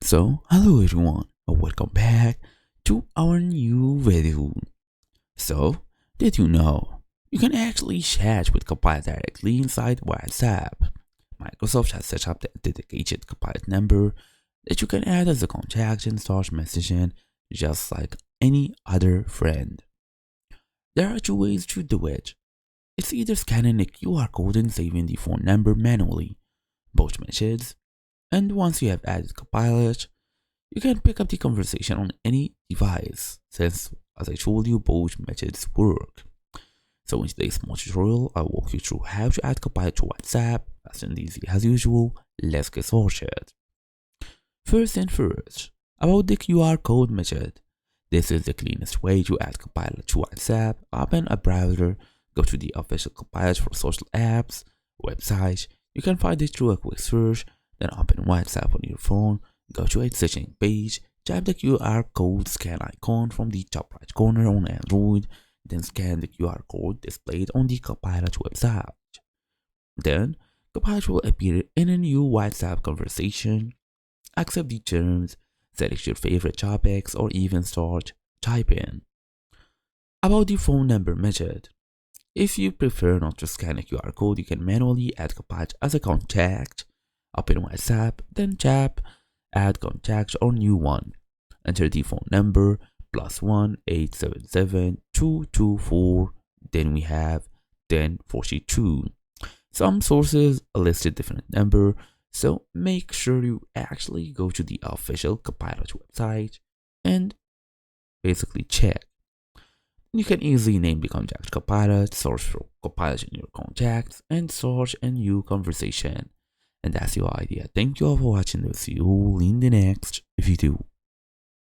So, hello everyone, and welcome back to our new video. So, did you know you can actually chat with Copilot directly inside WhatsApp? Microsoft has set up a dedicated Copilot number that you can add as a contact and start messaging just like any other friend. There are two ways to do it. It's either scanning a QR code and saving the phone number manually, both methods, and once you have added Copilot, you can pick up the conversation on any device, since, as I told you, both methods work. So in today's small tutorial, I'll walk you through how to add Copilot to WhatsApp, fast and easy as usual. Let's get started. First and first, about the QR code method. This is the cleanest way to add Copilot to WhatsApp. Open a browser, go to the official Copilot for social apps website. You can find it through a quick search, then open WhatsApp on your phone. Go to its setting page, tap the QR code scan icon from the top right corner on Android, then scan the QR code displayed on the Copilot website. Then, Copilot will appear in a new WhatsApp conversation. Accept the terms, select your favorite topics, or even start typing. About the phone number method. If you prefer not to scan a QR code, you can manually add Copilot as a contact. Open WhatsApp, then tap Add contact or new one. Enter the phone number +1 877 224. Then we have 1042. Some sources listed different number, so make sure you actually go to the official Copilot website and basically check. You can easily name the contact Copilot, search for Copilot in your contacts, and search a new conversation. And that's your idea. Thank you all for watching. We'll see you all in the next video.